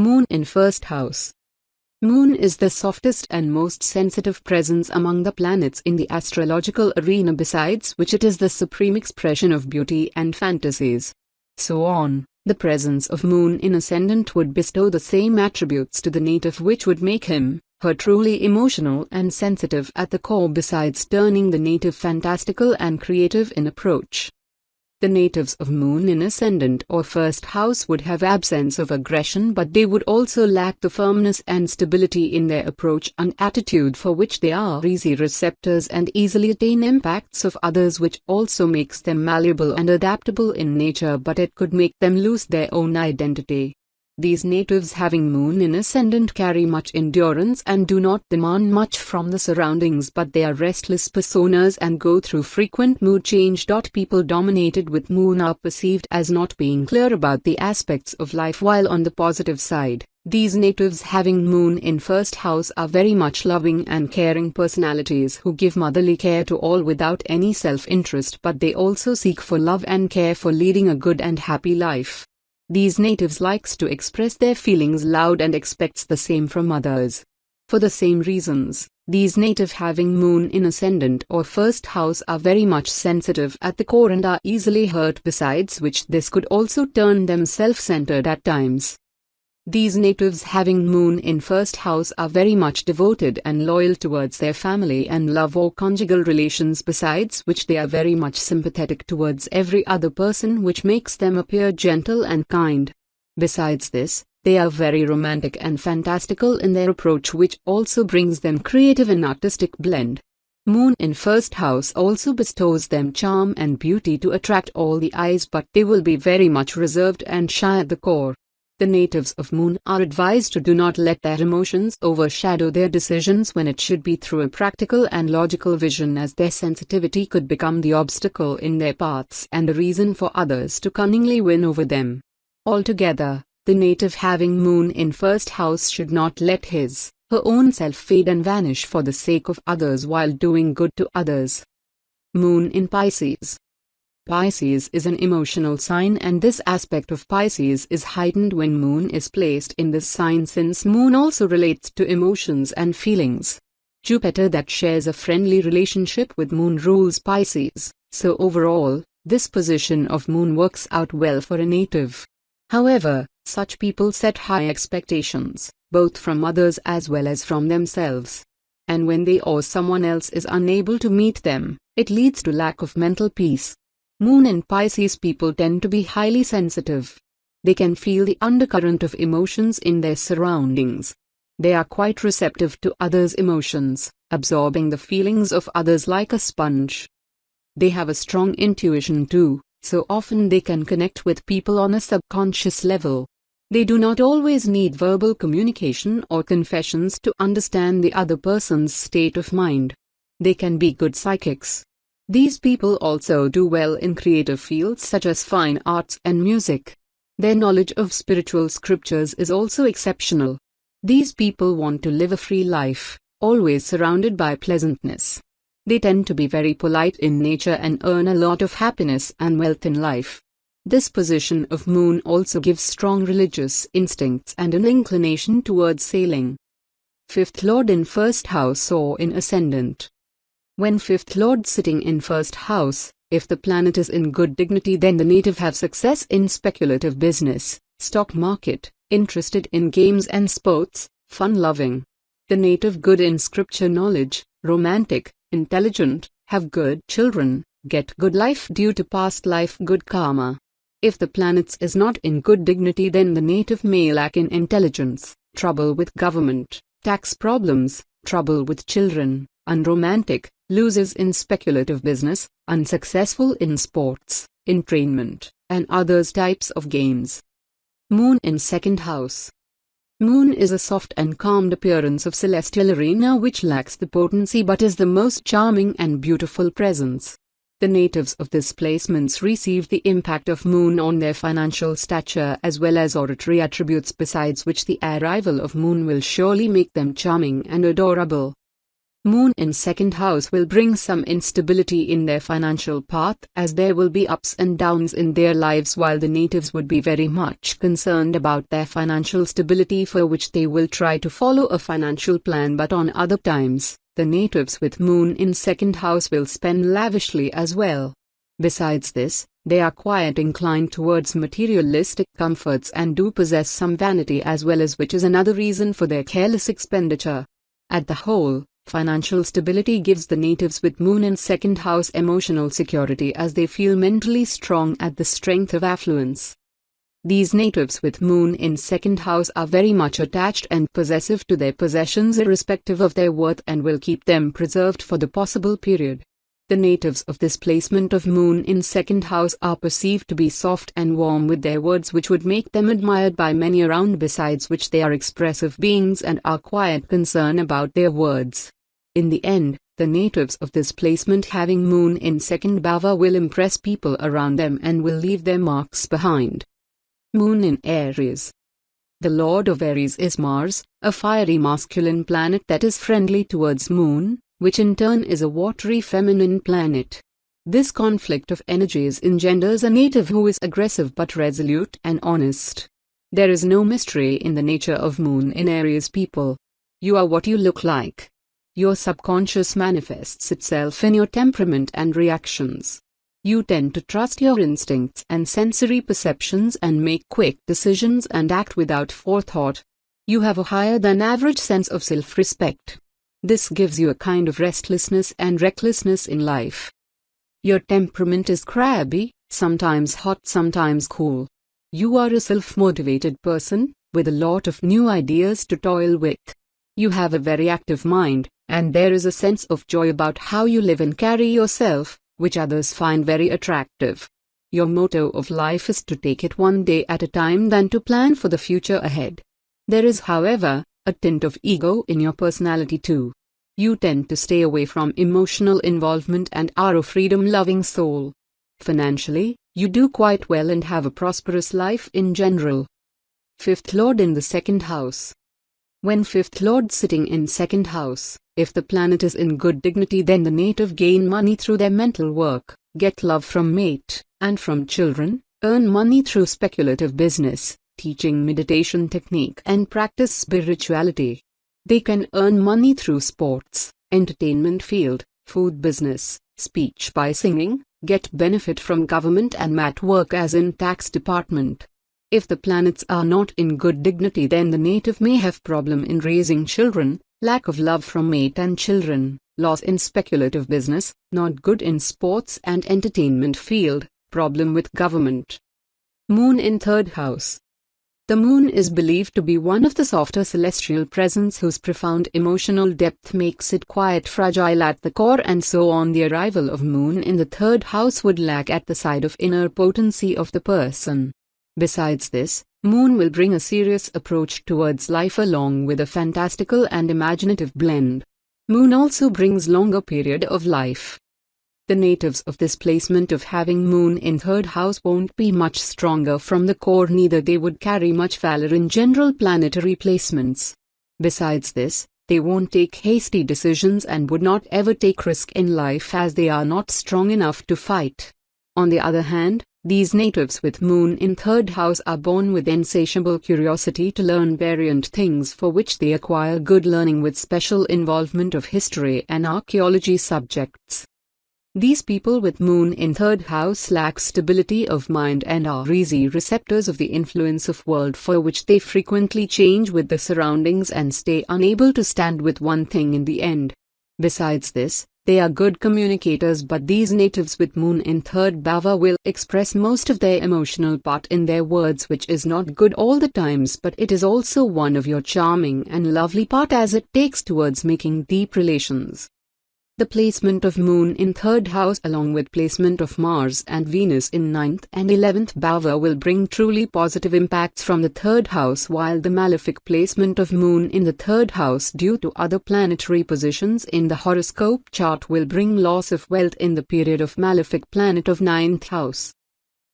Moon in first house. Moon is the softest and most sensitive presence among the planets in the astrological arena, besides which it is the supreme expression of beauty and fantasies. So on, the presence of Moon in Ascendant would bestow the same attributes to the native which would make him, her truly emotional and sensitive at the core, besides turning the native fantastical and creative in approach. The natives of Moon in Ascendant or first house would have absence of aggression, but they would also lack the firmness and stability in their approach and attitude, for which they are easy receptors and easily attain impacts of others, which also makes them malleable and adaptable in nature, but it could make them lose their own identity. These natives having Moon in Ascendant carry much endurance and do not demand much from the surroundings, but they are restless personas and go through frequent mood change. People dominated with Moon are perceived as not being clear about the aspects of life, while on the positive side, these natives having Moon in first house are very much loving and caring personalities who give motherly care to all without any self-interest, but they also seek for love and care for leading a good and happy life. These natives likes to express their feelings loud and expects the same from others. For the same reasons, these native having Moon in Ascendant or first house are very much sensitive at the core and are easily hurt, besides which this could also turn them self-centered at times. These natives having Moon in first house are very much devoted and loyal towards their family and love or conjugal relations, besides which they are very much sympathetic towards every other person, which makes them appear gentle and kind. Besides this, they are very romantic and fantastical in their approach, which also brings them creative and artistic blend. Moon in first house also bestows them charm and beauty to attract all the eyes, but they will be very much reserved and shy at the core. The natives of Moon are advised to do not let their emotions overshadow their decisions when it should be through a practical and logical vision, as their sensitivity could become the obstacle in their paths and the reason for others to cunningly win over them. Altogether, the native having Moon in first house should not let her own self fade and vanish for the sake of others while doing good to others. Moon in Pisces. Pisces is an emotional sign, and this aspect of Pisces is heightened when Moon is placed in this sign, since Moon also relates to emotions and feelings. Jupiter, that shares a friendly relationship with Moon, rules Pisces, so overall, this position of Moon works out well for a native. However, such people set high expectations, both from others as well as from themselves. And when they or someone else is unable to meet them, it leads to lack of mental peace. Moon in Pisces people tend to be highly sensitive. They can feel the undercurrent of emotions in their surroundings. They are quite receptive to others' emotions, absorbing the feelings of others like a sponge. They have a strong intuition too, so often they can connect with people on a subconscious level. They do not always need verbal communication or confessions to understand the other person's state of mind. They can be good psychics. These people also do well in creative fields such as fine arts and music. Their knowledge of spiritual scriptures is also exceptional. These people want to live a free life, always surrounded by pleasantness. They tend to be very polite in nature and earn a lot of happiness and wealth in life. This position of Moon also gives strong religious instincts and an inclination towards sailing. Fifth Lord in first house or in Ascendant. When fifth lord sitting in first house, if the planet is in good dignity, then the native have success in speculative business, stock market, interested in games and sports, fun-loving. The native good in scripture knowledge, romantic, intelligent, have good children, get good life due to past life good karma. If the planets is not in good dignity, then the native may lack in intelligence, trouble with government, tax problems, trouble with children, unromantic, loses in speculative business, unsuccessful in sports, entrainment, and others types of games. Moon in second house. Moon is a soft and calmed appearance of celestial arena which lacks the potency but is the most charming and beautiful presence. The natives of this placements receive the impact of Moon on their financial stature as well as oratory attributes, besides which the arrival of Moon will surely make them charming and adorable. Moon in second house will bring some instability in their financial path, as there will be ups and downs in their lives, while the natives would be very much concerned about their financial stability, for which they will try to follow a financial plan. But on other times, the natives with Moon in second house will spend lavishly as well. Besides this, they are quite inclined towards materialistic comforts and do possess some vanity as well, as which is another reason for their careless expenditure. At the whole, financial stability gives the natives with Moon in second house emotional security, as they feel mentally strong at the strength of affluence. These natives with Moon in second house are very much attached and possessive to their possessions irrespective of their worth, and will keep them preserved for the possible period. The natives of this placement of Moon in second house are perceived to be soft and warm with their words, which would make them admired by many around, besides which they are expressive beings and are quite concerned about their words. In the end, the natives of this placement having Moon in second bhava will impress people around them and will leave their marks behind. Moon in Aries. The lord of Aries is Mars, a fiery masculine planet that is friendly towards Moon, which in turn is a watery feminine planet. This conflict of energies engenders a native who is aggressive but resolute and honest. There is no mystery in the nature of Moon in Aries people. You are what you look like. Your subconscious manifests itself in your temperament and reactions. You tend to trust your instincts and sensory perceptions and make quick decisions and act without forethought. You have a higher than average sense of self-respect. This gives you a kind of restlessness and recklessness in life. Your temperament is crabby, sometimes hot, sometimes cool. You are a self-motivated person, with a lot of new ideas to toil with. You have a very active mind, and there is a sense of joy about how you live and carry yourself, which others find very attractive. Your motto of life is to take it one day at a time than to plan for the future ahead. There is, however, a tint of ego in your personality too. You tend to stay away from emotional involvement and are a freedom-loving soul. Financially, you do quite well and have a prosperous life in general. Fifth Lord in the second house. When fifth Lord sitting in second house, if the planet is in good dignity, then the native gain money through their mental work, get love from mate and from children, earn money through speculative business, teaching meditation technique and practice spirituality. They can earn money through sports, entertainment field, food business, speech by singing, get benefit from government and mat work as in tax department. If the planets are not in good dignity, then the native may have problem in raising children, lack of love from mate and children, loss in speculative business, not good in sports and entertainment field, problem with government. Moon in third house. The Moon is believed to be one of the softer celestial presence whose profound emotional depth makes it quite fragile at the core, and so on the arrival of Moon in the third house would lack at the side of inner potency of the person. Besides this, Moon will bring a serious approach towards life along with a fantastical and imaginative blend. Moon also brings longer period of life. The natives of this placement of having Moon in third house won't be much stronger from the core, neither they would carry much valor in general planetary placements. Besides this, they won't take hasty decisions and would not ever take risk in life, as they are not strong enough to fight. On the other hand, these natives with Moon in third house are born with insatiable curiosity to learn variant things, for which they acquire good learning with special involvement of history and archaeology subjects. These people with Moon in third house lack stability of mind and are easy receptors of the influence of world, for which they frequently change with the surroundings and stay unable to stand with one thing in the end. Besides this, they are good communicators, but these natives with Moon in third bhava will express most of their emotional part in their words, which is not good all the times, but it is also one of your charming and lovely part, as it takes towards making deep relations. The placement of Moon in third house along with placement of Mars and Venus in 9th and 11th bhava will bring truly positive impacts from the third house, while the malefic placement of Moon in the third house due to other planetary positions in the horoscope chart will bring loss of wealth in the period of malefic planet of 9th house.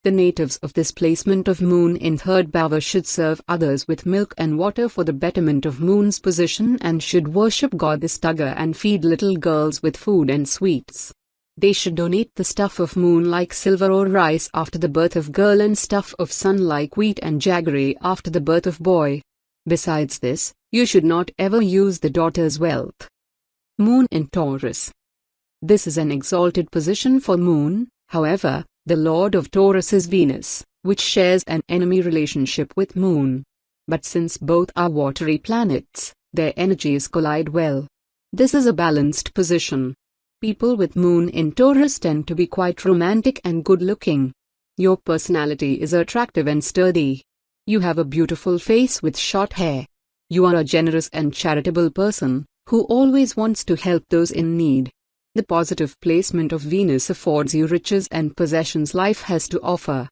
The natives of this placement of moon in third bhava should serve others with milk and water for the betterment of moon's position and should worship goddess Tugga and feed little girls with food and sweets. They should donate the stuff of moon like silver or rice after the birth of girl and stuff of sun like wheat and jaggery after the birth of boy. Besides this, you should not ever use the daughter's wealth. Moon in Taurus. This is an exalted position for moon, however. The lord of Taurus is Venus, which shares an enemy relationship with moon. But since both are watery planets, their energies collide well. This is a balanced position. People with moon in Taurus tend to be quite romantic and good-looking. Your personality is attractive and sturdy. You have a beautiful face with short hair. You are a generous and charitable person, who always wants to help those in need. The positive placement of Venus affords you riches and possessions life has to offer.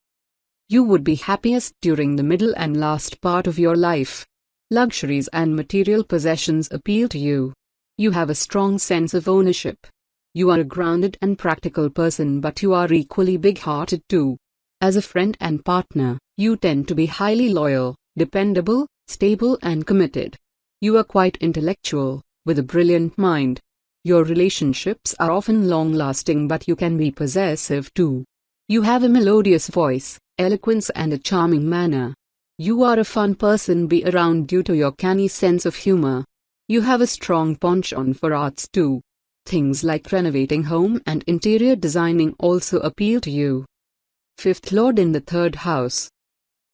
You would be happiest during the middle and last part of your life. Luxuries and material possessions appeal to you. You have a strong sense of ownership. You are a grounded and practical person, but you are equally big-hearted too. As a friend and partner, you tend to be highly loyal, dependable, stable and committed. You are quite intellectual, with a brilliant mind. Your relationships are often long-lasting, but you can be possessive too. You have a melodious voice, eloquence and a charming manner. You are a fun person be around due to your canny sense of humor. You have a strong penchant for arts too. Things like renovating home and interior designing also appeal to you. Fifth Lord in the third house.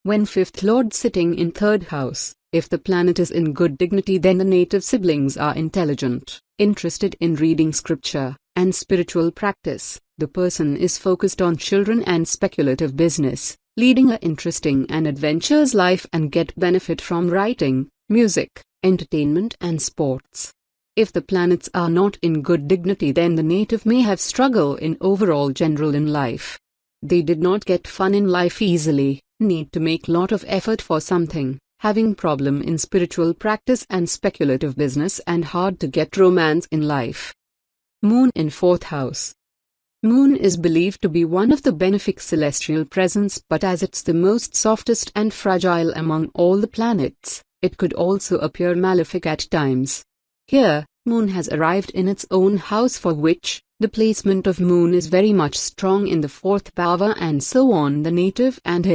When fifth Lord sitting in third house, if the planet is in good dignity, then the native siblings are intelligent, interested in reading scripture, and spiritual practice. The person is focused on children and speculative business, leading an interesting and adventurous life and get benefit from writing, music, entertainment and sports. If the planets are not in good dignity, then the native may have struggle in overall general in life. They did not get fun in life easily, need to make lot of effort for something, having problem in spiritual practice and speculative business, and hard to get romance in life. Moon in fourth house. Moon is believed to be one of the benefic celestial presence, but as it's the most softest and fragile among all the planets, it could also appear malefic at times. Here, Moon has arrived in its own house, for which, the placement of Moon is very much strong in the fourth bhava, and so on the native and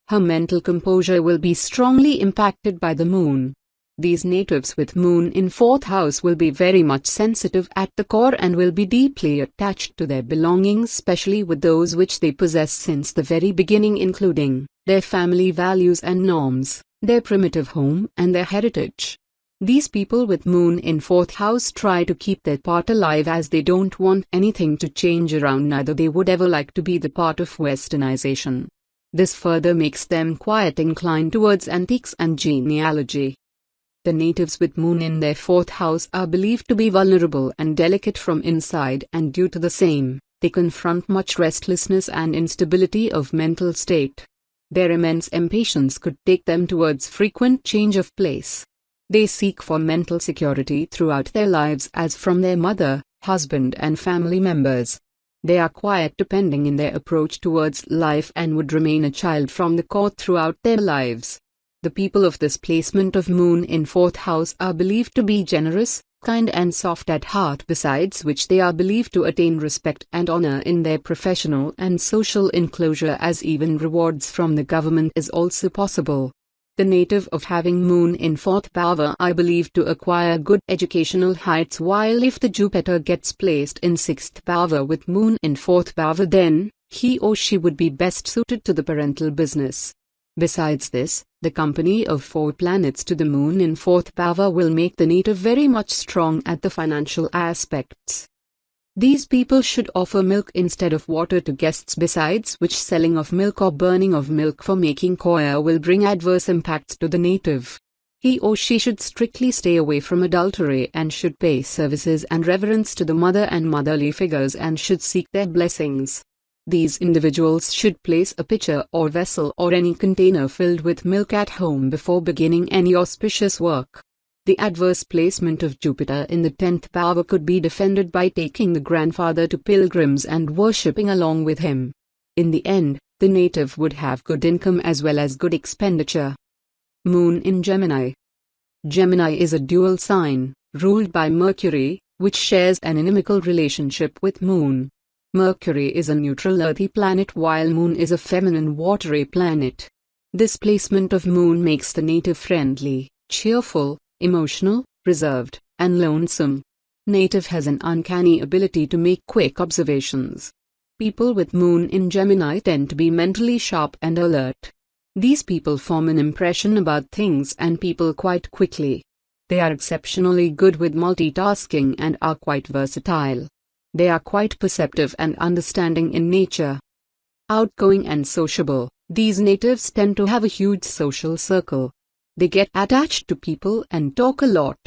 her mental composure will be strongly impacted by the Moon. These natives with Moon in fourth house will be very much sensitive at the core and will be deeply attached to their belongings, especially with those which they possess since the very beginning, including their family values and norms, their primitive home and their heritage. These people with Moon in fourth house try to keep their part alive, as they don't want anything to change around, neither they would ever like to be the part of westernization. This further makes them quite inclined towards antiques and genealogy. The natives with Moon in their fourth house are believed to be vulnerable and delicate from inside, and due to the same, they confront much restlessness and instability of mental state. Their immense impatience could take them towards frequent change of place. They seek for mental security throughout their lives, as from their mother, husband and family members. They are quiet, depending in their approach towards life, and would remain a child from the court throughout their lives. The people of this placement of Moon in fourth house are believed to be generous, kind and soft at heart, besides which they are believed to attain respect and honor in their professional and social enclosure, as even rewards from the government is also possible. The native of having Moon in fourth bhava are believed to acquire good educational heights, while if the Jupiter gets placed in sixth bhava with Moon in fourth bhava, then he or she would be best suited to the parental business. Besides this, the company of four planets to the Moon in fourth bhava will make the native very much strong at the financial aspects. These people should offer milk instead of water to guests, besides which selling of milk or burning of milk for making coir will bring adverse impacts to the native. He or she should strictly stay away from adultery and should pay services and reverence to the mother and motherly figures and should seek their blessings. These individuals should place a pitcher or vessel or any container filled with milk at home before beginning any auspicious work. The adverse placement of Jupiter in the 10th bhava could be defended by taking the grandfather to pilgrims and worshipping along with him. In the end, The native would have good income as well as good expenditure. Moon in Gemini. Gemini is a dual sign, ruled by Mercury, which shares an inimical relationship with Moon. Mercury is a neutral earthy planet while Moon is a feminine watery planet. This placement of Moon makes the native friendly, cheerful, emotional, reserved, and lonesome. Native has an uncanny ability to make quick observations. People with Moon in Gemini tend to be mentally sharp and alert. These people form an impression about things and people quite quickly. They are exceptionally good with multitasking and are quite versatile. They are quite perceptive and understanding in nature. Outgoing and sociable, these natives tend to have a huge social circle. They get attached to people and talk a lot.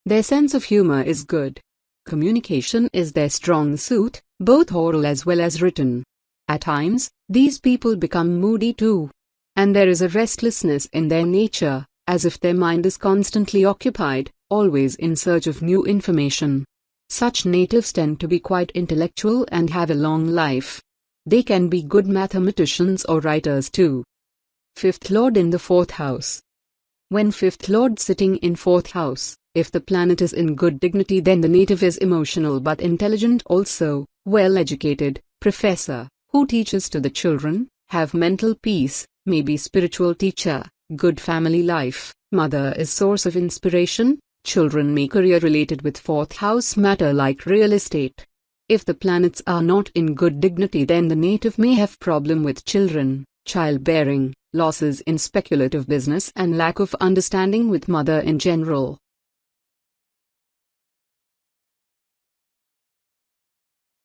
Their sense of humor is good. Communication is their strong suit, both oral as well as written. At times, these people become moody too. And there is a restlessness in their nature, as if their mind is constantly occupied, always in search of new information. Such natives tend to be quite intellectual and have a long life. They can be good mathematicians or writers too. Fifth Lord in the fourth house. When fifth Lord sitting in fourth house, if the planet is in good dignity, then the native is emotional but intelligent also, well educated, professor, who teaches to the children, have mental peace, may be spiritual teacher, good family life, mother is source of inspiration, children may career related with fourth house matter like real estate. If the planets are not in good dignity, then the native may have problem with children, childbearing, losses in speculative business and lack of understanding with mother in general.